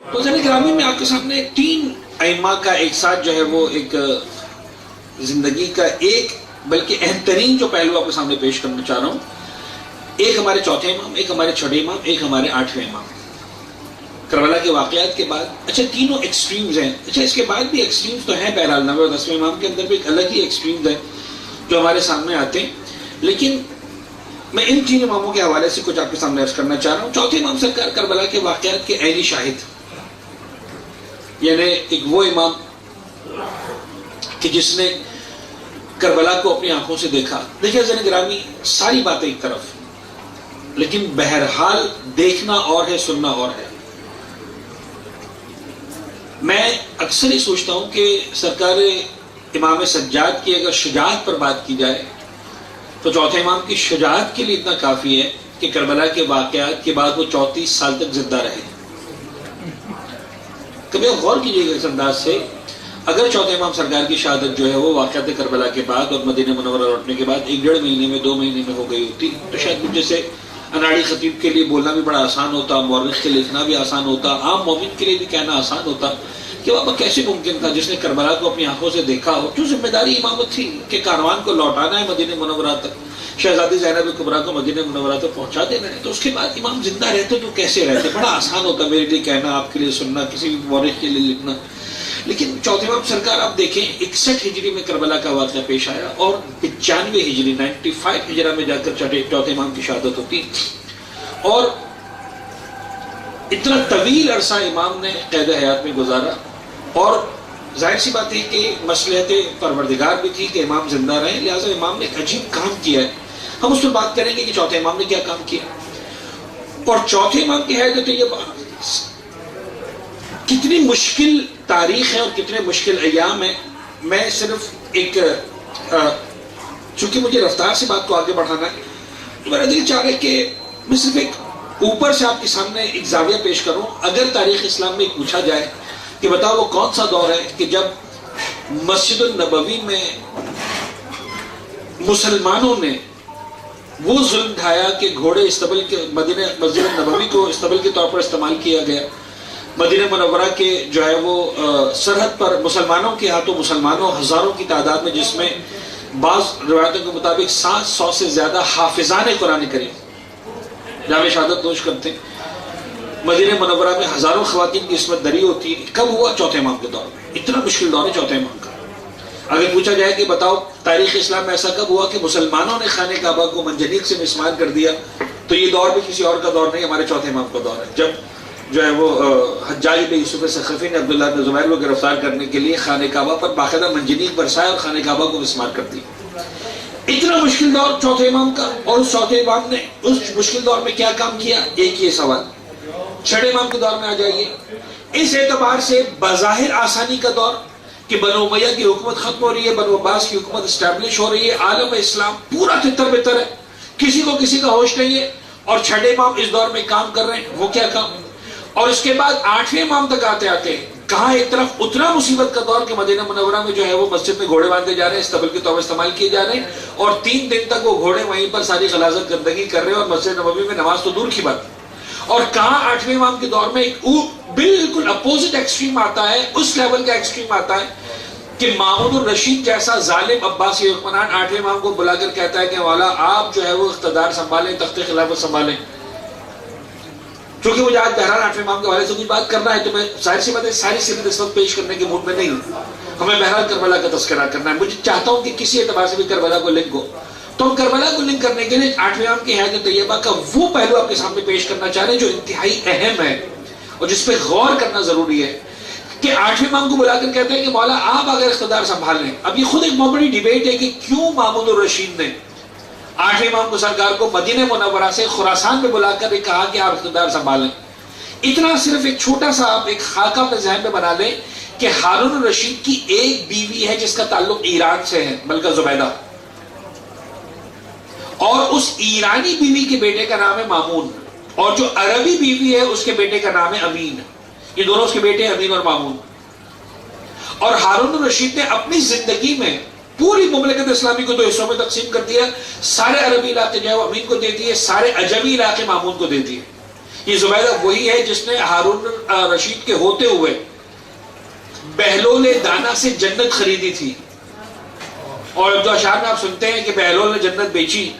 تو ذرا گرامی میں آپ کے سامنے تین ائمہ کا ایک ساتھ جو ہے وہ ایک زندگی کا ایک بلکہ اہم ترین جو پہلو آپ کے سامنے پیش کرنا چاہ رہا ہوں. ایک ہمارے چوتھے امام، ایک ہمارے چھٹے امام، ایک ہمارے آٹھویں امام. کربلا کے واقعات کے بعد اچھا تینوں ایکسٹریمز ہیں. اچھا اس کے بعد بھی ایکسٹریمز تو ہیں، بہرحال 9 اور 10ویں امام کے اندر بھی ایک الگ ہی ایکسٹریمز ہیں جو ہمارے سامنے آتے ہیں. لیکن میں ان تین اماموں کے حوالے سے کچھ آپ کے سامنے عرض کرنا چاہ رہا ہوں. چوتھے امام سرکار کربلا کے واقعات کے عینی شاہد، یعنی ایک وہ امام کہ جس نے کربلا کو اپنی آنکھوں سے دیکھا. دیکھیں ذرا گرامی، ساری باتیں ایک طرف، لیکن بہرحال دیکھنا اور ہے، سننا اور ہے. میں اکثر ہی سوچتا ہوں کہ سرکار امام سجاد کی اگر شجاعت پر بات کی جائے تو چوتھے امام کی شجاعت کے لیے اتنا کافی ہے کہ کربلا کے واقعات کے بعد وہ 34 سال تک زندہ رہے. کبھی غور کیجیے گا اس انداز سے، اگر چوتھے امام سرکار کی شہادت جو ہے وہ واقعات کربلا کے بعد اور مدینہ منورہ لوٹنے کے بعد 1-1.5 مہینے میں 2 مہینے میں ہو گئی ہوتی تو شاید مجھے سے اناڑی خطیب کے لیے بولنا بھی بڑا آسان ہوتا، مورخ کے لکھنا بھی آسان ہوتا، عام مومن کے لیے بھی کہنا آسان ہوتا کہ بابا کیسے ممکن تھا جس نے کربلا کو اپنی آنکھوں سے دیکھا ہو. جو ذمہ داری امامت تھی کہ کاروان کو لوٹانا ہے مدینہ منورہ تک، شہزادی زینب کبریٰ کو مدینہ منورہ تک پہنچا دینا ہے، تو اس کے بعد امام زندہ رہتے تو کیسے رہتے. بڑا آسان ہوتا میرے لیے کہنا، آپ کے لیے سننا، کسی بھی مورخ کے لیے لکھنا. لیکن چوتھے امام سرکار آپ دیکھیں 61 ہجری میں کربلا کا واقعہ پیش آیا اور 95 ہجری 95 ہجرہ میں جا کر چوتھے امام کی شہادت ہوتی. اور اتنا طویل عرصہ امام نے قید حیات میں گزارا اور ظاہر سی بات ہے کہ مصلحت پروردگار بھی تھی کہ امام زندہ رہیں، لہٰذا امام نے ایک عجیب کام کیا ہے. ہم اس پر بات کریں گے کہ چوتھے امام نے کیا کام کیا. اور چوتھے امام کی حیثیت یہ کتنی مشکل تاریخ ہے اور کتنے مشکل ایام ہیں. میں صرف ایک چونکہ مجھے رفتار سے بات کو آگے بڑھانا ہے تو میرا دل چاہ رہا ہے کہ میں صرف ایک اوپر سے آپ کے سامنے ایک زاویہ پیش کروں. اگر تاریخ اسلام میں پوچھا جائے کہ بتاؤ وہ کون سا دور ہے کہ جب مسجد النبوی میں مسلمانوں نے وہ ظلم ڈھایا کہ گھوڑے استبل کے مدینہ مسجد النبوی کو استبل کے طور پر استعمال کیا گیا. مدینہ منورہ کے جو ہے وہ سرحد پر مسلمانوں کے ہاتھوں مسلمانوں ہزاروں کی تعداد میں، جس میں بعض روایتوں کے مطابق 700 سے زیادہ حافظان قرآن کریم جامع شہادت نوش کرتے ہیں. مدینہ منورہ میں ہزاروں خواتین کی عصمت دری ہوتی ہے. کب ہوا؟ چوتھے امام کے دور میں. اتنا مشکل دور ہے چوتھے امام کا. اگر پوچھا جائے کہ بتاؤ تاریخ اسلام میں ایسا کب ہوا کہ مسلمانوں نے خانہ کعبہ کو منجنیق سے مسمار کر دیا، تو یہ دور بھی کسی اور کا دور نہیں، ہمارے چوتھے امام کا دور ہے. جب جو ہے وہ حجاج بن یوسف ثقفی نے عبداللہ بن زبیر کو گرفتار کرنے کے لیے خانہ کعبہ پر باقاعدہ منجنیق برسایا اور خانہ کعبہ کو مسمار کر دی. اتنا مشکل دور چوتھے امام کا. اور اس چوتھے امام نے اس مشکل دور میں کیا کام کیا؟ ایک یہ سوال. چھٹے امام کے دور میں آ جائیے. اس اعتبار سے بظاہر آسانی کا دور کہ بنو امیہ کی حکومت ختم ہو رہی ہے، بنو عباس کی حکومت اسٹیبلش ہو رہی ہے، عالم اسلام پورا تتر بتر ہے، کسی کو کسی کا ہوش نہیں ہے. اور چھٹے امام اس دور میں کام کر رہے ہیں. وہ کیا کام؟ اور اس کے بعد آٹھویں امام تک آتے آتے کہاں ایک طرف اتنا مصیبت کا دور کہ مدینہ منورہ میں جو ہے وہ مسجد میں گھوڑے باندھے جا رہے ہیں، استبل کے طور پر استعمال کیے جا رہے ہیں، اور 3 دن تک وہ گھوڑے وہیں پر ساری غلاظت گندگی کر رہے ہیں اور مسجد نبوی میں نماز تو دور کی بات. اور کہاں آٹھویں امام کے دور میں ایک بالکل اپوزٹ ایکسٹریم آتا ہے، اس لیول کا ایکسٹریم آتا ہے کہ مامون الرشید جیسا ظالم عباسی حکمران آٹھویں امام کو بلا کر کہتا ہے کہ مولا آپ جو ہے وہ اقتدار سنبھالیں، تخت خلافت سنبھالیں. چونکہ مجھے آج بہرحال آٹھویں امام کے حوالے سے کچھ بات کرنا ہے تو میں ظاہر سی بات ہے ساری صفت اس وقت پیش کرنے کے موڈ میں نہیں ہوں. ہمیں بہرحال کربلا کا تذکرہ کرنا ہے. مجھے چاہتا ہوں کہ کسی اعتبار سے بھی کربلا کو لنک ہو. تو ہم کربلا کو لنک کرنے کے لیے آٹھویں امام کی حیات طیبہ کا وہ پہلو آپ کے سامنے پیش کرنا چاہ رہے ہیں جو انتہائی اہم ہے اور جس پہ غور کرنا ضروری ہے. کہ آٹھویں امام کو بلا کر کہتے ہیں کہ مولا آپ اگر اقتدار سنبھال لیں. اب یہ خود ایک بہت بڑی ڈیبیٹ ہے کہ کیوں مامون الرشید نے آٹھویں امام کو سرکار کو مدینہ منورہ سے خراسان میں بلا کر کہا کہ آپ اقتدار سنبھالیں. اتنا صرف ایک چھوٹا سا آپ ایک خاکہ اپنے ذہن میں بنا لیں کہ ہارون الرشید کی ایک بیوی ہے جس کا تعلق ایران سے ہے، ملکہ زبیدہ، اور اس ایرانی بیوی کے بیٹے کا نام ہے مامون، اور جو عربی بیوی ہے اس کے بیٹے کا نام ہے امین. یہ دونوں اس کے بیٹے ہیں، امین اور مامون. اور ہارون الرشید نے اپنی زندگی میں پوری مملکت اسلامی کو 2 حصوں میں تقسیم کر دیا. سارے عربی علاقے جو ہے وہ امین کو دے دیے، سارے عجمی علاقے مامون کو دے دیے. یہ زبیدہ وہی ہے جس نے ہارون رشید کے ہوتے ہوئے بہلول دانا سے جنت خریدی تھی، اور جو اشعار میں آپ سنتے ہیں کہ بہلول نے جنت بیچی،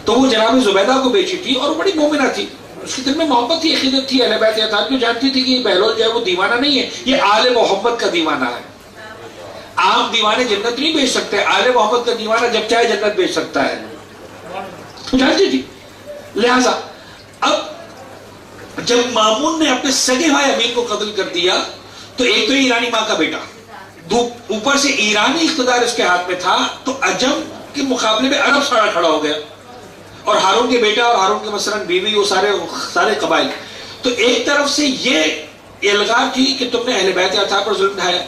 تو وہ جناب زبیدہ کو بیچی تھی، اور وہ بڑی مومنہ تھی، اس کے دل میں محبت تھی، عقیدت تھی اہل بیت اطہار کی، جانتی تھی کہ یہ بہلول جو ہے وہ دیوانہ نہیں ہے، یہ آل محمد کا دیوانہ ہے۔ عام دیوانے جنت نہیں بیچ سکتے، آل محمد کا دیوانہ جب چاہے جنت بیچ سکتا ہے، جانتی تھی۔ لہذا اب جب مامون نے اپنے سگے بھائی امین کو قتل کر دیا، تو ایک تو ایرانی ماں کا بیٹا، اوپر سے ایرانی اقتدار اس کے ہاتھ میں تھا، تو عجم کے مقابلے میں عرب سارا کھڑا ہو گیا، اور ہارون کے بیٹا اور ہارون کے مثلاً بیوی، وہ سارے قبائل۔ تو ایک طرف سے یہ الغار تھی کہ تم نے اہل بیت اطہار پر ظلم ڈھایا،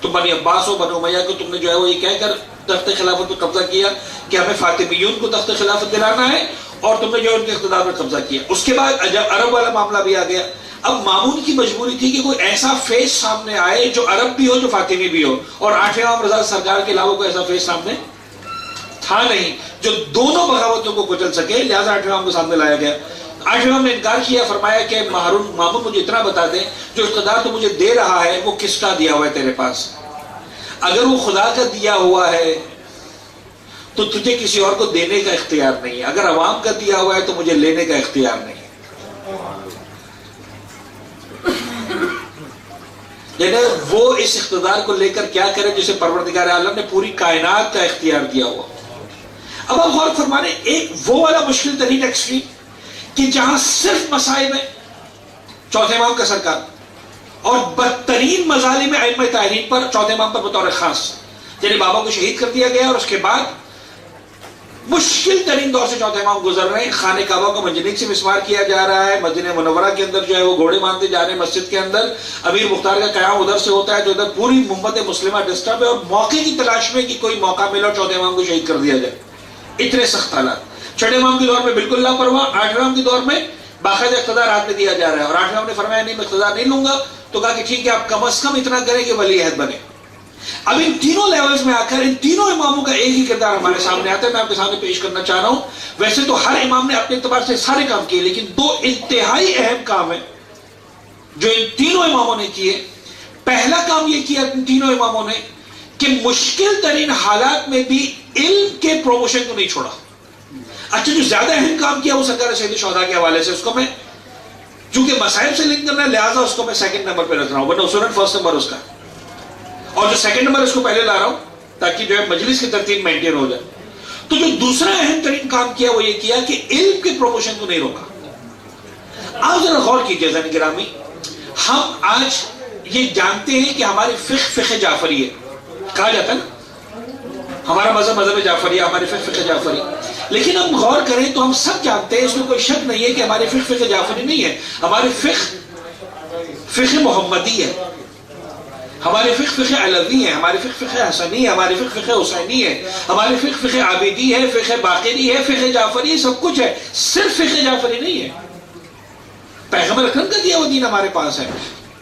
تم بنی عباس و بنو امیہ کو تم نے جو ہے وہ یہ کہہ کر تخت خلافت پر قبضہ کیا کہ ہمیں فاطمیون کو تخت خلافت دلانا ہے، اور تم نے جو ان کے اقتدار پر قبضہ کیا۔ اس کے بعد جب عرب والا معاملہ بھی آ گیا، اب مامون کی مجبوری تھی کہ کوئی ایسا فیس سامنے آئے جو عرب بھی ہو، جو فاطمی بھی ہو، اور 8ویں امام رضا سرکار کے علاوہ کوئی ایسا فیس سامنے تھا نہیں جو دونوں بغاوتوں کو کچل سکے، لہذا 8ویں امام کو سامنے لایا گیا۔ 8ویں امام نے انکار کیا، فرمایا کہ مامون مجھے اتنا بتا دیں، جو اقتدار تو مجھے دے رہا ہے وہ کس کا دیا ہوا ہے تیرے پاس؟ اگر وہ خدا کا دیا ہوا ہے تو تجھے کسی اور کو دینے کا اختیار نہیں ہے، اگر عوام کا دیا ہوا ہے تو مجھے لینے کا اختیار نہیں ہے۔ یعنی وہ اس اقتدار کو لے کر کیا کرے جسے پروردگار عالم نے پوری کائنات کا اختیار دیا ہوا۔ اب آپ غور فرمانے، ایک وہ والا مشکل ترین ایکسٹریم کہ جہاں صرف مصائب ہیں چوتھے امام کا سرکار، اور بدترین مظالم ائمہ طاہرین پر چوتھے امام پر بطور خاص، یعنی بابا کو شہید کر دیا گیا، اور اس کے بعد مشکل ترین دور سے چوتھے امام گزر رہے ہیں۔ خانہ کعبہ کو منجنیق سے مسمار کیا جا رہا ہے، مدینہ منورہ کے اندر جو ہے وہ گھوڑے باندھے جا رہے ہیں، مسجد کے اندر امیر مختار کا قیام ادھر سے ہوتا ہے، تو ادھر پوری امت مسلمہ ڈسٹرب ہے، اور موقع کی تلاش میں کہ کوئی موقع ملا اور چوتھے امام کو شہید کر دیا جائے۔ اتنے سخت حالات۔ چھٹے امام کے دور میں بالکل لاپرواہ، 8ویں امام کے دور میں باقاعدہ اقتدار ہاتھ میں دیا جا رہا ہے، اور 8ویں امام نے فرمایا نہیں میں اقتدار نہیں لوں گا، تو کہا کہ ٹھیک ہے آپ کم از کم اتنا کریں کہ ولی عہد بنے۔ اب ان تینوں لیولز میں آ کر ان تینوں اماموں کا ایک ہی کردار ہمارے سامنے آتا ہے، میں آپ کے سامنے پیش کرنا چاہ رہا ہوں۔ ویسے تو ہر امام نے اپنے اعتبار سے سارے کام کیے، لیکن دو انتہائی اہم کام ہیں جو ان تینوں اماموں نے کیے۔ پہلا کام یہ کیا ان تینوں اماموں نے کہ مشکل ترین حالات میں بھی علم کے پروموشن کو نہیں چھوڑا۔ اچھا، جو زیادہ اہم کام کیا وہ سرکار سید شہداء کے حوالے سے، اس کو میں چونکہ مسائب سے لنک کرنا ہے لہٰذا اس کو میں سیکنڈ نمبر پہ رکھ رہا ہوں، ورنہ اصولاً فرسٹ نمبر اس کا، اور جو سیکنڈ نمبر اس کو پہلے لا رہا ہوں تاکہ جو ہے مجلس کی ترتیب مینٹین ہو جائے۔ تو جو دوسرا اہم ترین کام کیا وہ یہ کیا کہ علم کے پروموشن کو نہیں روکا۔ آپ ذرا غور کیجئے زن گرامی، ہم آج یہ جانتے ہیں کہ ہماری فقہ جعفری ہے، کہا جاتا ہے نا ہمارا مذہب جعفری ہے، ہماری فقہ جعفری، لیکن ہم غور کریں تو ہم سب جانتے ہیں، اس میں کوئی شک نہیں ہے کہ ہماری فقہ جعفری نہیں ہے، ہماری فقہ محمدی ہے، ہماری فقہ علوی ہے، ہماری فقہ حسنی ہے، ہماری فقہ حسینی ہے، ہماری فقہ عابدی ہے، فقہ باقری ہے، فقہ جعفری، سب کچھ ہے، صرف فقہ جعفری نہیں ہے۔ پیغمبر اکرم کا دیا وہ دین ہمارے پاس ہے۔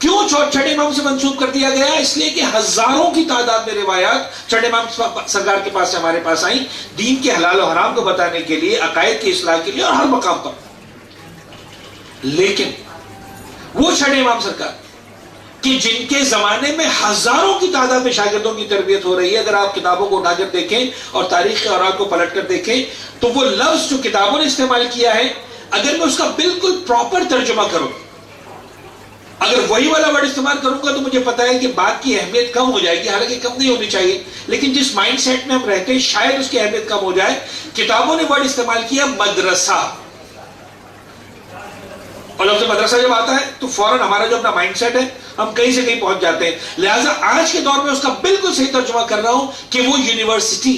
کیوں چھٹے امام سے منسوب کر دیا گیا؟ اس لیے کہ ہزاروں کی تعداد میں روایات چھٹے امام سرکار کے پاس سے ہمارے پاس آئیں، دین کے حلال و حرام کو بتانے کے لیے، عقائد کی اصلاح کے لیے، اور ہر مقام پر۔ لیکن وہ چھٹے امام سرکار کہ جن کے زمانے میں ہزاروں کی تعداد میں شاگردوں کی تربیت ہو رہی ہے، اگر آپ کتابوں کو اٹھا کر دیکھیں اور تاریخ کے اوراق کو پلٹ کر دیکھیں تو وہ لفظ جو کتابوں نے استعمال کیا ہے، اگر میں اس کا بالکل پراپر ترجمہ کروں، اگر وہی والا ورڈ استعمال کروں گا تو مجھے پتا ہے کہ بات کی اہمیت کم ہو جائے گی، حالانکہ کم نہیں ہونی چاہیے، لیکن جس مائنڈ سیٹ میں ہم رہتے ہیں شاید اس کی اہمیت کم ہو جائے۔ کتابوں نے ورڈ استعمال کیا مدرسہ، اور لفظ مدرسہ جب آتا ہے تو فوراً ہمارا جو اپنا مائنڈ سیٹ ہے ہم کہیں سے کہیں پہنچ جاتے ہیں۔ لہٰذا آج کے دور میں اس کا بالکل صحیح ترجمہ کر رہا ہوں کہ وہ یونیورسٹی،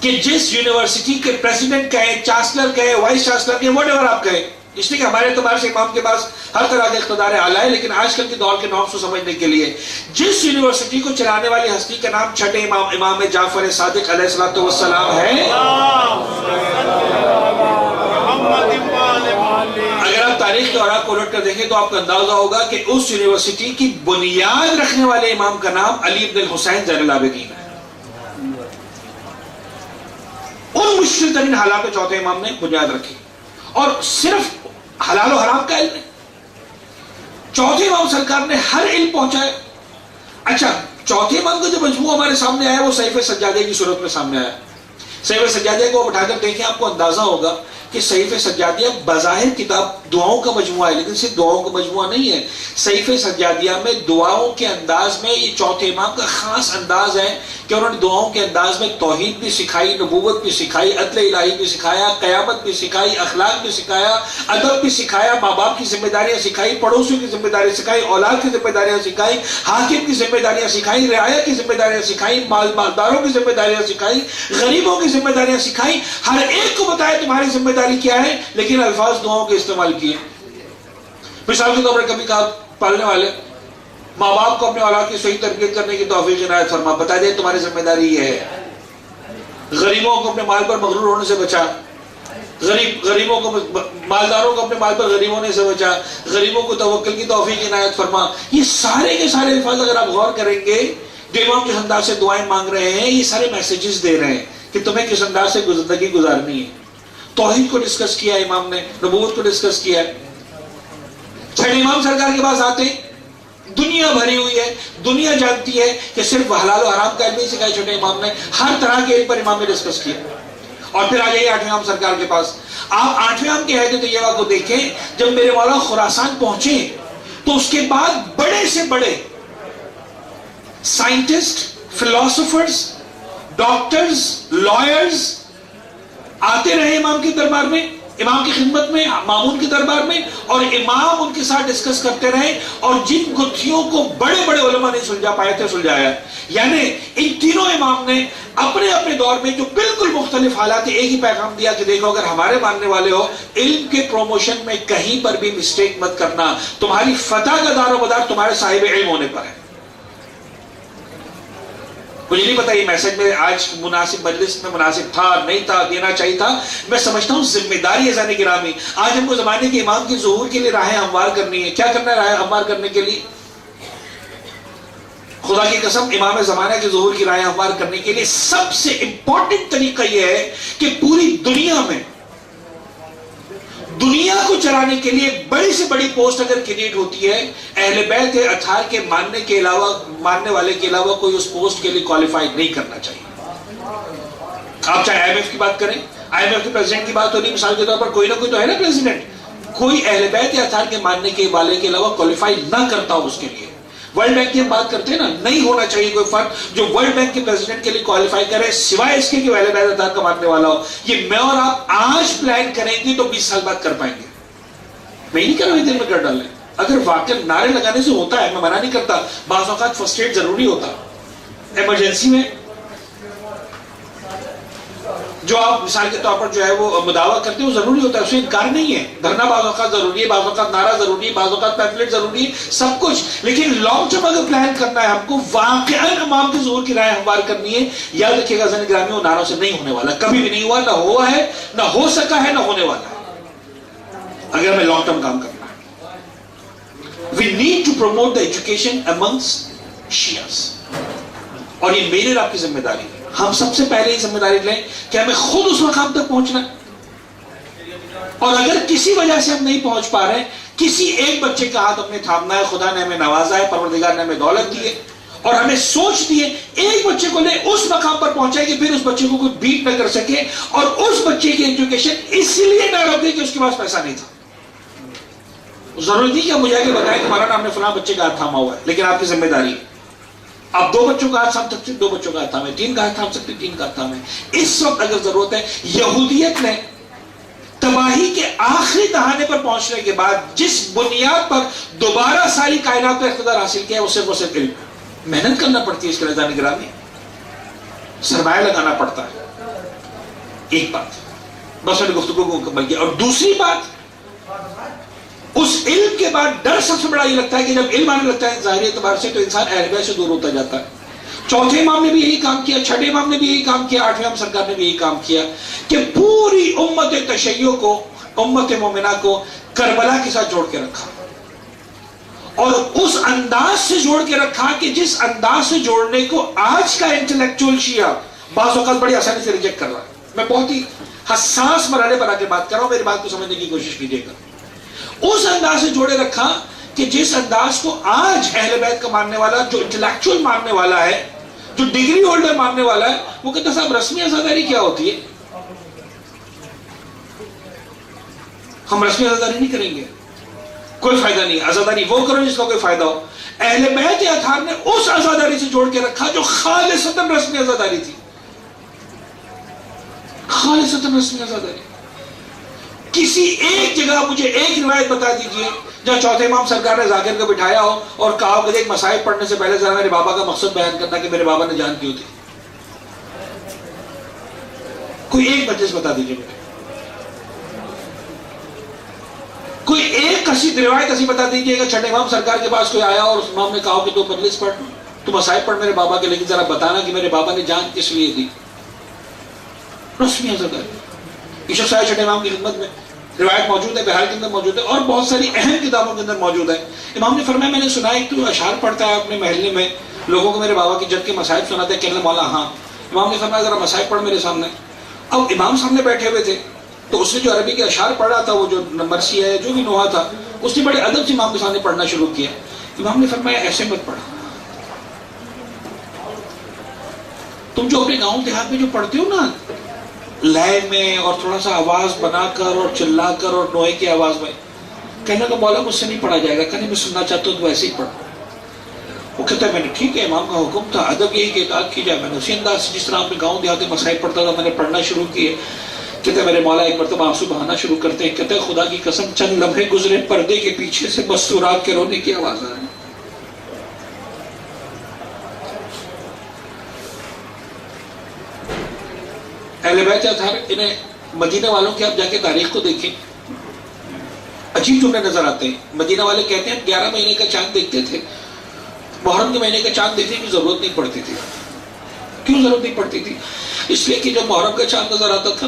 کہ جس یونیورسٹی کے پریزیڈنٹ کہیں، چانسلر کہیں، وائس چانسلر کہیں، واٹ ایور آپ کہیں، اس لیے کہ ہمارے اعتبار سے امام کے پاس ہر طرح کے اقتدار اعلیٰ ہے، لیکن آج کل کے دور کے نارمز کو سمجھنے کے لیے جس یونیورسٹی کو چلانے والی ہستی کا نام چھٹے امام امام جعفر صادق علیہ الصلوۃ والسلام ہے، اگر آپ تاریخ کے اوراق کو الٹ کر دیکھیں تو آپ کو اندازہ ہوگا کہ اس یونیورسٹی کی بنیاد رکھنے والے امام کا نام علی بن الحسین زین العابدین ہے۔ ان مشکل ترین حالات میں چوتھے امام نے بنیاد رکھی، اور صرف حلال و حرام کا علم ہے. چوتھے امام سرکار نے ہر علم پہنچایا. اچھا چوتھے امام کا جو مجموعہ ہمارے سامنے آیا وہ صحیفہ سجادیہ کی صورت میں سامنے آیا. صحیفہ سجادیہ کو اٹھا کر دیکھیں آپ کو اندازہ ہوگا کہ صحیفہ سجادیہ بظاہر کتاب دعاؤں کا مجموعہ ہے لیکن صرف دعاؤں کا مجموعہ نہیں ہے. صحیفہ سجادیہ میں دعاؤں کے انداز میں یہ چوتھے امام کا خاص انداز ہے کہ انہوں نے دعاؤں کے انداز میں توحید بھی سکھائی, نبوت بھی سکھائی, عدل الہی بھی سکھایا, قیامت بھی سکھائی, اخلاق بھی سکھایا, ادب بھی سکھایا, ماں باپ کی ذمہ داریاں سکھائی, پڑوسیوں کی ذمہ داریاں سکھائی, اولاد کی ذمہ داریاں سکھائی, حاکم کی ذمہ داریاں سکھائی, رعایا کی ذمہ داریاں سکھائی, مالداروں کی ذمہ داریاں سکھائی, غریبوں کی ذمہ داریاں سکھائی. ہر ایک کو بتایا تمہاری ذمہ داری کیا ہے, لیکن الفاظ دعاؤں کے استعمال کیے. مثال کے طور پر کبھی کہا پالنے والے ماں باپ کو اپنے اولاد کی صحیح تربیت کرنے کی توفیق عنایت فرما, بتا دے تمہاری ذمہ داری یہ ہے. غریبوں کو اپنے مال پر مغرور ہونے سے بچا, غریبوں کو مالداروں کو اپنے مال پر غریب ہونے سے بچا, غریبوں کو توکل کی توفیق عنایت فرما. یہ سارے کے سارے الفاظ اگر آپ غور کریں گے جو امام جس انداز سے دعائیں مانگ رہے ہیں یہ سارے میسیجز دے رہے ہیں کہ تمہیں کس انداز سے زندگی گزارنی ہے. توحید کو ڈسکس کیا امام نے, نبوت کو ڈسکس کیا ہے. چھٹے امام سرکار کے پاس آتے ہیں, دنیا بھری ہوئی ہے, دنیا جانتی ہے کہ صرف حلال و حرام کا علم نہیں سکھایا چھوٹے امام نے, ہر طرح کے علم پر امام نے ڈسکس کیا. اور پھر آ جائیے آٹھویں امام سرکار کے پاس. آپ آٹھویں امام کے حیدر طیبہ کو دیکھیں, جب میرے مولا خراسان پہنچے تو اس کے بعد بڑے سے بڑے سائنٹسٹ, فلاسفرز, ڈاکٹرز, لائرز آتے رہے امام کے دربار میں, امام کی خدمت میں, مامون کے دربار میں, اور امام ان کے ساتھ ڈسکس کرتے رہے, اور جن گتھیوں کو بڑے بڑے علماء نہیں سلجھا پائے تھے سلجھایا. یعنی ان تینوں امام نے اپنے اپنے دور میں جو بالکل مختلف حالات ایک ہی پیغام دیا کہ دیکھو اگر ہمارے ماننے والے ہو, علم کے پروموشن میں کہیں پر بھی مسٹیک مت کرنا, تمہاری فتح کا دار و مدار تمہارے صاحب علم ہونے پر ہے. مجھے نہیں پتا یہ میسج میں آج مناسب مجلس میں مناسب تھا نہیں تھا, دینا چاہیے تھا. میں سمجھتا ہوں ذمہ داری عزیزان گرامی, آج ہم کو زمانے کے امام کی ظہور کے لیے راہیں ہموار کرنی ہے. کیا کرنا ہے راہیں ہموار کرنے کے لیے؟ خدا کی قسم امام زمانہ کی ظہور کی راہیں ہموار کرنے کے لیے سب سے امپورٹنٹ طریقہ یہ ہے کہ پوری دنیا میں دنیا کو چلانے کے لیے بڑی سے بڑی پوسٹ اگر کریٹ ہوتی ہے, اہل بیت اطہار کے ماننے والے کے علاوہ کوئی اس پوسٹ کے لیے کوالیفائی نہیں کرنا چاہیے. آپ چاہے آئی ایم ایف کی بات کریں, آئی ایم ایف کے پریزیڈنٹ کی بات ہو رہی, مثال کے طور پر کوئی نہ کوئی تو ہے نا پریزیڈنٹ, کوئی اہل بیت اطہار کے ماننے کے والے کے علاوہ کوالیفائی نہ کرتا ہو اس کے لیے. ورلڈ بینک کی ہم بات کرتے ہیں نا, نہیں ہونا چاہیے کوئی فرد جو ورلڈ بینک کے پریزیڈنٹ کے لیے کوالیفائی کرے سوائے اس کے کہ وہ اہل بیت اطہار کا ماننے والا ہو. یہ میں اور آپ آج پلان کریں گے تو 20 سال بعد کر پائیں گے. میں نہیں کہہ رہا ہوں دل میں کر ڈالیں, اگر واقعا نعرے لگانے سے ہوتا ہے, میں منع نہیں کرتا, بعض اوقات فرسٹ ایڈ ضروری ہوتا ایمرجنسی میں. جو آپ مثال کے طور پر جو ہے وہ مداوع کرتے ہیں وہ ضروری ہوتا ہے, اس سے انکار نہیں ہے. دھرنا بعض اوقات ضروری ہے, بعض اوقات نعرہ ضروری ہے, بعض اوقات پیمفلیٹ ضروری ہے, سب کچھ. لیکن لانگ ٹرم اگر پلان کرنا ہے ہم کو, واقعاً امام کی ظہور کی رائے ہموار کرنی ہے, یاد رکھیے گا عزیزان گرامی وہ نعروں سے نہیں ہونے والا, کبھی بھی نہیں ہوا, نہ ہوا ہے, نہ ہو سکا ہے, نہ ہونے والا ہے. اگر ہمیں لانگ ٹرم کام کرنا ہے, we need to promote the education amongst Shias. اور یہ میرے اور آپ کی ذمہ داری ہے. ہم سب سے پہلے یہ ذمہ داری لیں کہ ہمیں خود اس مقام تک پہنچنا ہے, اور اگر کسی وجہ سے ہم نہیں پہنچ پا رہے, کسی ایک بچے کا ہاتھ ہم نے تھامنا ہے. خدا نے ہمیں نوازا ہے, پروردگار نے ہمیں دولت دی ہے اور ہمیں سوچ دی ہے, ایک بچے کو لے اس مقام پر پہنچائے کہ پھر اس بچے کو کوئی بیٹ نہ کر سکے, اور اس بچے کی ایجوکیشن اس لیے نہ روکے کہ اس کے پاس پیسہ نہیں تھا. ضروری نہیں کہ آپ مجھے آگے بتائیں کہ مولانا ہم نے فلاں بچے کا ہاتھ تھاما ہوا ہے, لیکن آپ کی ذمہ داری ہے. آپ 2 بچوں کا ہاتھ تھام سکتے, 2 بچوں کا ہاتھ تھامیں, 3 کا ہاتھ تھام سکتے, 3 کا ہاتھ تھامیں. اس وقت اگر ضرورت ہے, یہودیت نے تباہی کے آخری دہانے پر پہنچنے کے بعد جس بنیاد پر دوبارہ ساری کائنات پر اقتدار حاصل کیا ہے وہ صرف علم. محنت کرنا پڑتی ہے اس کے لیے عزیزان گرامی, سرمایہ لگانا پڑتا ہے. ایک بات بس میں نے گفتگو کو مکمل کیا. اور دوسری بات, اس علم کے بعد ڈر سب سے بڑا یہ لگتا ہے کہ جب علم آنے لگتا ہے ظاہری اعتبار سے تو انسان اہل بیت سے دور ہوتا جاتا ہے. چوتھے امام نے بھی یہی کام کیا, چھٹے امام نے بھی یہی کام کیا, آٹھویں امام سرکار نے بھی یہی کام کیا کہ پوری امت تشیع کو, امت مومنہ کو کربلا کے ساتھ جوڑ کے رکھا, اور اس انداز سے جوڑ کے رکھا کہ جس انداز سے جوڑنے کو آج کا انٹلیکچوئل شیعہ بعض اوقات بڑی آسانی سے ریجیکٹ کر رہا ہے. میں بہت ہی حساس مرحلے پر آ کے بات کر رہا ہوں، میری بات کو سمجھنے کی کوشش کیجیے گا. اس انداز سے جوڑے رکھا کہ جس انداز کو آج اہل بیت کا ماننے والا، جو انٹلیکچوئل ماننے والا ہے، جو ڈگری ہولڈر ماننے والا ہے، وہ کہتا صاحب رسمی عزاداری کیا ہوتی ہے؟ ہم رسمی عزاداری نہیں کریں گے، کوئی فائدہ نہیں. عزاداری وہ کرو جس کا کوئی فائدہ ہو. اہل بیت اطہار نے اس عزاداری سے جوڑ کے رکھا جو خالصتاً رسمی عزاداری تھی. خالصتاً رسمی عزاداری. کسی ایک جگہ مجھے ایک روایت بتا دیجئے جہاں چوتھے امام سرکار نے ذاکر کو بٹھایا ہو اور کہا کہ ایک مصائب پڑھنے سے پہلے ذرا میرے بابا کا مقصد بیان کرنا کہ میرے بابا نے جان کیوں تھی. کوئی ایک مجلس بتا دیجئے مجھے، کوئی ایک قصید روایت ایسی بتا دیجئے کہ چھٹے امام سرکار کے پاس کوئی آیا اور اس امام نے کہا کہ تو مجلس پڑھ، تو مصائب پڑھ میرے بابا کے، لیکن ذرا بتانا کہ میرے بابا نے جان کس لیے دی. رسمی عزاداری. یہ شخص آیا چھٹے امام کی خدمت میں، روایت موجود ہے، بہار کے اندر موجود ہے اور بہت ساری اہم کتابوں کے اندر موجود ہے. امام نے فرمایا میں نے سنا ہے تو اشعار پڑھتا ہے اپنے محلے میں، لوگوں کو میرے بابا کی جد کے مصائب سناتے ہیں. کہنے مولا ہاں. امام نے فرمایا ذرا مصائب پڑھ میرے سامنے. اب امام سامنے بیٹھے ہوئے تھے تو اس نے جو عربی کے اشعار پڑھ رہا تھا، وہ جو مرثیہ ہے جو بھی نوحہ تھا، اس نے بڑے ادب سے امام کے سامنے پڑھنا شروع کیا. امام نے فرمایا ایسے مت پڑھا، تم جو اپنے گاؤں دیہات میں جو پڑھتے ہو نا لائے میں اور تھوڑا سا آواز بنا کر اور چلا کر اور نوئے کی آواز میں، کہنے کا مولا مجھ سے نہیں پڑھا جائے گا. کہنے میں سننا چاہتا ہوں تو ویسے ہی پڑھ. وہ کہتا ہے میں نے ٹھیک ہے، امام کا حکم تھا، ادب یہی کہ اطاعت کی جائے. میں نے اسی انداز سے جس طرح اپنے گاؤں دیہات میں مصائب پڑھتا تھا میں نے پڑھنا شروع کیے. کہتے ہیں میرے مولا ایک مرتبہ آنسو بہانا شروع کرتے ہیں. کہتے ہیں خدا کی قسم چند لمحے گزرے، پردے کے پیچھے سے مستورات کے رونے کی آواز آ رہی. اہل بیت اطہار انہیں مدینہ والوں کی آپ جا کے تاریخ کو دیکھیں، عجیب جملے نظر آتے ہیں. مدینہ والے کہتے ہیں 11 مہینے کا چاند دیکھتے تھے، محرم کے مہینے کا چاند دیکھنے کی ضرورت نہیں پڑتی تھی. کیوں ضرورت نہیں پڑتی تھی؟ اس لیے کہ جب محرم کا چاند نظر آتا تھا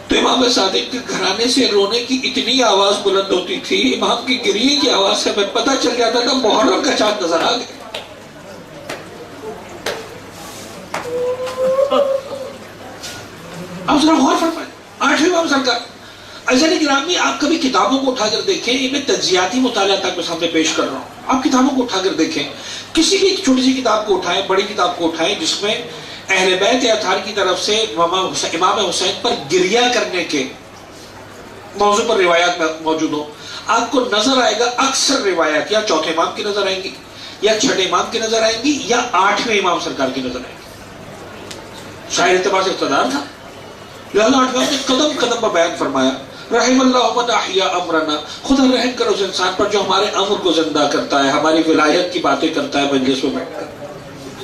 تو امام صادق کے گھرانے سے رونے کی اتنی آواز بلند ہوتی تھی، امام کی گریے کی آواز سے ہمیں پتہ چل جاتا تھا محرم کا چاند نظر آ گیا. آپ ذرا غور فرمائیں. 8ویں امام سرکار. عزیزان گرامی آپ کبھی کتابوں کو اٹھا کر دیکھیں، یہ میں تجزیاتی مطالعہ تک میں سامنے پیش کر رہا ہوں. آپ کتابوں کو اٹھا کر دیکھیں، کسی بھی چھوٹی سی کتاب کو اٹھائیں، بڑی کتاب کو اٹھائیں جس میں اہل بیت اطہار کی طرف سے امام حسین پر گریہ کرنے کے موضوع پر روایات موجود ہوں، آپ کو نظر آئے گا اکثر روایات یا چوتھے امام کی نظر آئیں گی، یا چھٹے امام کی نظر آئیں گی، یا 8ویں امام سرکار کی نظر آئیں گی. شاعر اعتبار سے اقتدار تھا، لہذا 8ویں امام نے قدم قدم پر بیان فرمایا رحم اللہ من احیا امرنا، خدا رحم کرو اس انسان پر جو ہمارے امر کو زندہ کرتا ہے، ہماری ولایت کی باتیں کرتا ہے مجلس میں بیٹھ کر.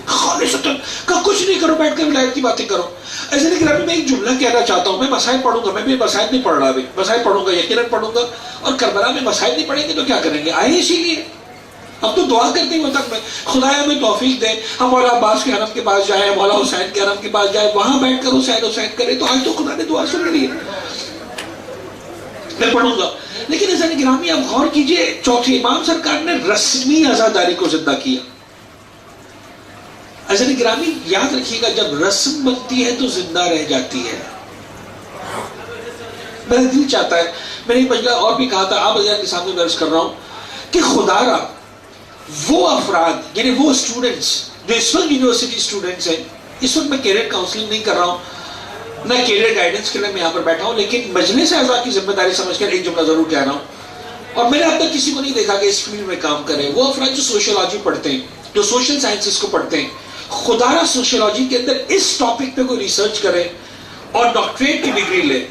خالصتاً کہ کچھ نہیں کرو، بیٹھ کر ولایت کی باتیں کرو. ایسے نہیں کہ میں ایک جملہ کہنا چاہتا ہوں، میں مسائل پڑھوں گا، میں بھی مسائل نہیں پڑھ رہا ابھی، مسائل پڑھوں گا، یقیناً پڑھوں گا. اور کربلا میں مسائل نہیں پڑھیں گے تو کیا کریں گے؟ آئے اسی لیے. اب تو دعا کرتے ہیں تک میں خدایا ہمیں توفیق دے، ہم مولا عباس کے حرم کے پاس جائیں، مولا حسین کے حرم کے پاس جائیں، وہاں بیٹھ کر حسین کرے. تو آج تو خدا نے دعا سن لی ہے، میں پڑھوں گا. لیکن عزیزان گرامی آپ غور کیجئے، چوتھے امام سرکار نے رسمی عزاداری کو زندہ کیا. عزیزان گرامی یاد رکھیے گا، جب رسم بنتی ہے تو زندہ رہ جاتی ہے. میرا دل چاہتا ہے، میں نے ایک مجلہ اور بھی کہا تھا، آپ عزیزان کے سامنے میں عرض کر رہا ہوں کہ خدا را وہ افراد، یعنی وہ اسٹوڈنٹس جو اس وقت یونیورسٹی اسٹوڈنٹس ہیں، اس وقت میں کیریئر کاؤنسلنگ نہیں کر رہا ہوں، نہ کیریئر گائیڈنس کے لیے میں یہاں پر بیٹھا ہوں، لیکن مجلس اعضاء کی ذمہ داری سمجھ کر ایک جملہ ضرور کہہ رہا ہوں. اور میں نے اب تک کسی کو نہیں دیکھا کہ اس فیلڈ میں کام کرے. وہ افراد جو سوشیولوجی پڑھتے ہیں، جو سوشل سائنسز کو پڑھتے ہیں، خدا را سوشیولوجی کے اندر اس ٹاپک پہ کوئی ریسرچ کرے اور ڈاکٹریٹ کی ڈگری لے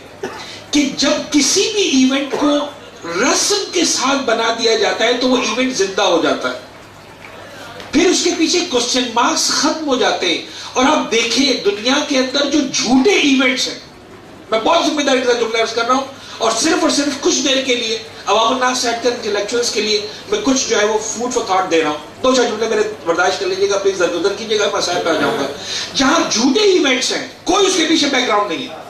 کہ جب کسی بھی ایونٹ کو رسم کے ساتھ بنا دیا جاتا ہے تو وہ ایونٹ زندہ ہو جاتا ہے، پھر اس کے پیچھے کوسچن مارکس ختم ہو جاتے ہیں. اور آپ دیکھیں دنیا کے اندر جو جھوٹے ایونٹس ہیں، میں بہت ذمہ داری کے ساتھ جملہ عرض کر رہا ہوں، اور صرف کچھ دیر کے لیے عوام الناس سے ہٹ کر انٹلیکچوئلس کے لیے میں کچھ جو ہے وہ فوڈ فار تھاٹ دے رہا ہوں. 2-4 جملے میرے برداشت کر لیجیے گا، پلیز درگزر کیجیے گا، مسائل پہ آ جاؤں گا. جہاں جھوٹے ایونٹس ہیں، کوئی اس کے پیچھے بیک گراؤنڈ نہیں ہے،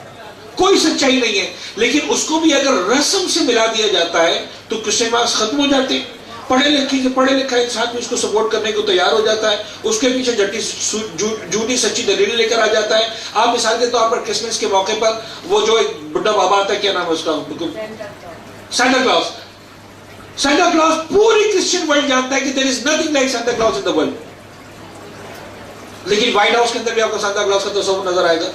کوئی سچائی نہیں ہے، لیکن اس کو بھی اگر رسم سے ملا دیا جاتا ہے تو کوسچن مارکس ختم ہو جاتے ہیں، پڑھے لکھا انسان بھی اس کو سپورٹ کرنے کو تیار ہو جاتا ہے، اس کے پیچھے جھوٹی سچی دلیل لے کر آ جاتا ہے. آپ مثال کے طور پر کرسمس کے موقع پر وہ جو ایک بڈھا بابا آتا ہے، کیا نام ہے اس کا، سینٹا کلاus. سینٹا کلاus پوری کرسچن ورلڈ جانتا ہے کہ there is nothing like Santa Claus in the world. لیکن وائٹ ہاؤس کے اندر بھی آپ کو سانتا کلاus کا تصور نظر آئے گا،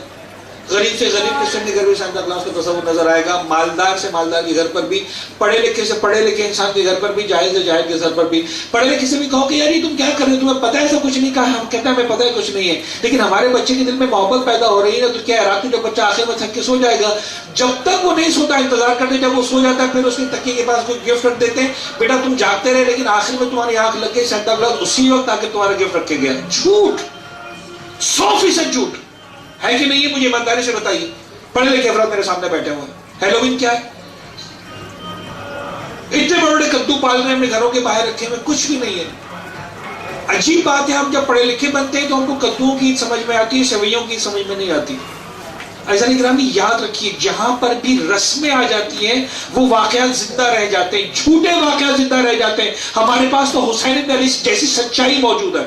غریب سے غریب کرسچن کے گھر بھی سانتا کلاus کا تصور نظر آئے گا، مالدار سے مالدار کے گھر پر بھی، پڑھے لکھے سے پڑھے لکھے انسان کے گھر پر بھی، جاہل سے جاہل کے گھر پر بھی. پڑھے لکھے سے بھی کہو کہ یار یہ تم کیا کر رہے ہو، تمہیں پتہ ہے ایسا کچھ نہیں. کہا ہم کہتے ہیں ہمیں پتہ ہے کچھ نہیں ہے، لیکن ہمارے بچے کے دل میں محبت پیدا ہو رہی ہے تو کیا ہے، رات کو جب بچہ آخر میں تھک کے سو جائے گا، جب تک وہ نہیں سوتا انتظار کرتے، جب وہ سو جاتا ہے پھر اس کے تکیے کے پاس کوئی گفٹ رکھ دیتے ہیں، بیٹا تم جاگتے رہے لیکن آخر میں تمہاری آنکھ لگ گئی، سینٹا کلاus اسی وقت آ کے تمہارا گفٹ رکھ کے گیا. جھوٹ، 100% جھوٹ ہے کہ نہیں ہے؟ مجھے ایمانداری سے بتائیے. پڑھے لکھے افراد میرے سامنے بیٹھے ہوئے ہیں. ہیلووین کیا ہے؟ اتنے بڑے بڑے کدو پال رہے ہیں اپنے گھروں کے باہر رکھے ہوئے، کچھ بھی نہیں ہے. عجیب بات ہے، ہم جب پڑھے لکھے بنتے ہیں تو ہم کو کدوؤں کی سمجھ میں آتی ہے، سوئیوں کی سمجھ میں نہیں آتی. عزیزان گرامی یاد رکھیے، جہاں پر بھی رسمیں آ جاتی ہیں وہ واقعات زندہ رہ جاتے ہیں، جھوٹے واقعات زندہ رہ جاتے ہیں. ہمارے پاس تو حسین بن علی جیسی سچائی موجود ہے.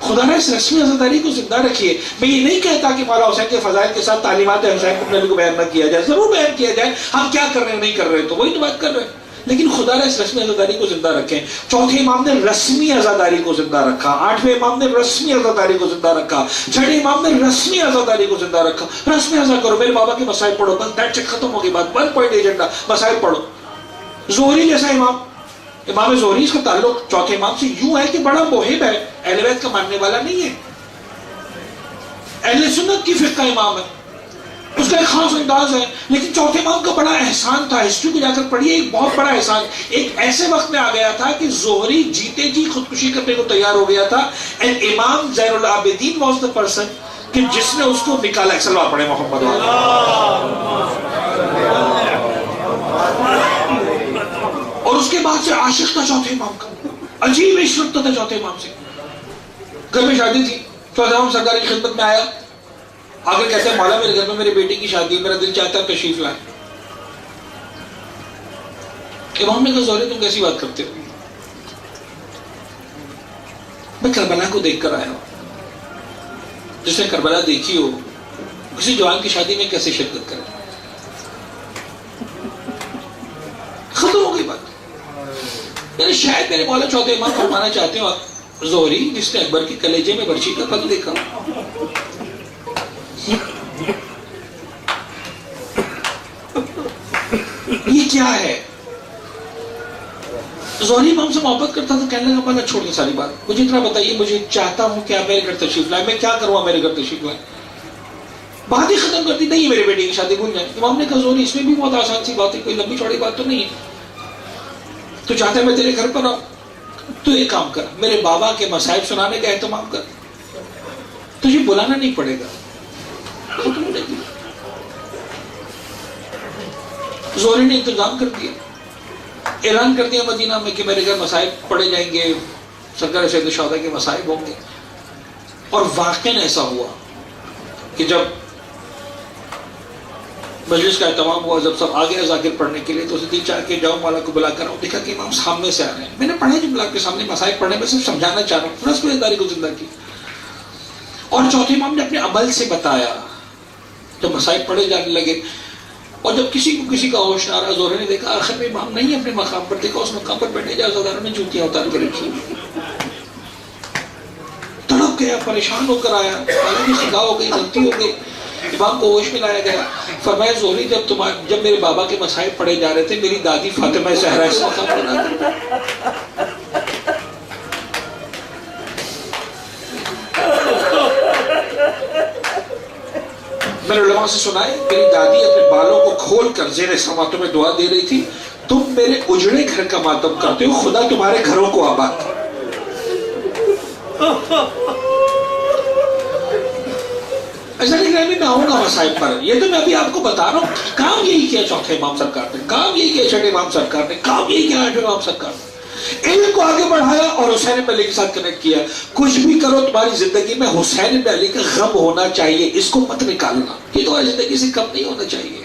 خدا نے اس رسمی عزاداری کو زندہ رکھیے. میں یہ نہیں کہتا کہ مولا حسین کے فضائل کے ساتھ تعلیمات حسین بن علی کو بیان نہ کیا جائے، ضرور بیان کیا جائے. ہم کیا کر رہے ہیں نہیں کر رہے تو وہی تو بات کر رہے ہیں، لیکن خدا نے اس رسمی عزاداری کو زندہ رکھیں. چوتھے امام نے رسمی عزاداری کو زندہ رکھا، آٹھویں امام نے رسمی عزاداری کو زندہ رکھا، چھٹے امام نے رسمی عزاداری کو زندہ رکھا. رسمی عزا کرو، میرے بابا کے مسائل پڑھو، بس دیٹ اٹ، ختم ہوگی بات. 1 پوائنٹ ایجنڈا، مسائل پڑھو. زہری جیسا امام زہری، اس کا تعلق چوتھے امام سے یوں ہے کہ بڑا محب ہے، اہل بیت کا ماننے والا نہیں ہے، اہل سنت کی فقہ امام ہے، اس کا ایک خاص انداز ہے. لیکن چوتھے امام کا بڑا احسان تھا، ہسٹری کو جا کر پڑھیے، ایک بہت بڑا احسان. ایک ایسے وقت میں آ گیا تھا کہ زہری جیتے جی خودکشی کرنے کو تیار ہو گیا تھا، اینڈ امام زین العابدین واز دا پرسن کہ جس نے اس کو نکالا. صلوات پڑھے محمد اور اس کے بعد سے عاشق تھا چوتھے امام کا، عجیب عشق رکھتا تھا چوتھے امام سے. گھر میں شادی تھی، چوتھے امام سرکار کی خدمت میں آیا، آگے کہتے ہیں مولا میرے گھر میں میرے بیٹی کی شادی ہے، میرا دل چاہتا ہے تشریف لائیں. امام نے کہا زہری تم کیسی بات کرتے ہو، میں کربلا کو دیکھ کر آیا ہوں. جس نے کربلا دیکھی ہو کسی جوان کی شادی میں کیسے شرکت کرے؟ ختم ہو گئی بات. یعنی شاید میرے مولا چوتھے امام فرمانا چاہتے ہو زہری جس نے اکبر کے کلیجے میں برچی کا پل دیکھا. یہ کیا ہے؟ زہری امام سے محبت کرتا تھا، کہنے لگا پہلے چھوڑ دیں ساری بات، مجھے اتنا بتائیے، مجھے چاہتا ہوں کہ آپ میرے گھر تشریف لائیں، میں کیا کروں میرے گھر تشریف لائیں؟ بات ہی ختم کر دی، نہیں میرے بیٹے کی شادی بھول جائیں. امام نے کہا زہری اس میں بھی بہت آسان سی بات ہے، کوئی لمبی چوڑی بات تو نہیں ہے. تو چاہتا ہے میں تیرے گھر پر آؤں، تو ایک کام کر، میرے بابا کے مصائب سنانے کا اہتمام کر، تجھے بلانا نہیں پڑے گا. زہری نے انتظام کر دیا، اعلان کر دیا مدینہ میں کہ میرے گھر مصائب پڑے جائیں گے، سرکار سید الشہداء کے مصائب ہوں گے. اور واقعاً ایسا ہوا کہ جب مجلس کا اہتمام ہوا، جب سب آگے ذاکر پڑھنے کے لیے، تو اسے دل چاہ کے جاؤ مولا کو بلا کر آؤں. دیکھا کہ امام سامنے سے آ رہے ہیں. میں نے پڑھا جب کے سامنے مصائب پڑھنے میں صرف سمجھانا چاہ رہا ہوں، رسم اداری کو زندہ کی. اور چوتھے امام نے اپنے عمل سے بتایا. جب مصائب پڑھے جانے لگے اور جب کسی کو کسی کا ہوش نہ رہا، زہری نے دیکھا آخر میں امام نہیں اپنے مقام پر، دیکھا اس مقام پر بیٹھے جا عزاداروں نے جوتیاں اتار کے رکھی. تڑپ گیا، پریشان ہو کر آیا، کی خطا ہو گئی، غلطی ہو گئی. امام کو ہوش میں لایا گیا. فرمایا زہری جب میرے بابا کے مصائب پڑھے جا رہے تھے، میری دادی فاطمہ زہرا اس مقام پر نہ تھی. میں نے علماء سے سنا ہے میری دادی اپنے بالوں کو کھول کر زیر سماعتوں میں دعا دے رہی تھی، تم میرے اجڑے گھر کا ماتم کرتے ہو، خدا تمہارے گھروں کو آباد کرے. ایسا نہیں کہ میں آؤں گا مصائب پر، یہ تو میں ابھی آپ کو بتا رہا ہوں. کام یہی کیا چوتھے امام سرکار نے، کام یہی کیا چھٹے امام سرکار نے، کام یہی کیا آٹھویں امام سرکار نے. علم کو آگے بڑھایا اور حسین بن علی کے ساتھ کنیکٹ کیا. کچھ بھی کرو تمہاری زندگی میں حسین بن علی کا غم ہونا چاہیے، اس کو مت نکالنا. یہ تمہاری زندگی سے کم نہیں ہونا چاہیے.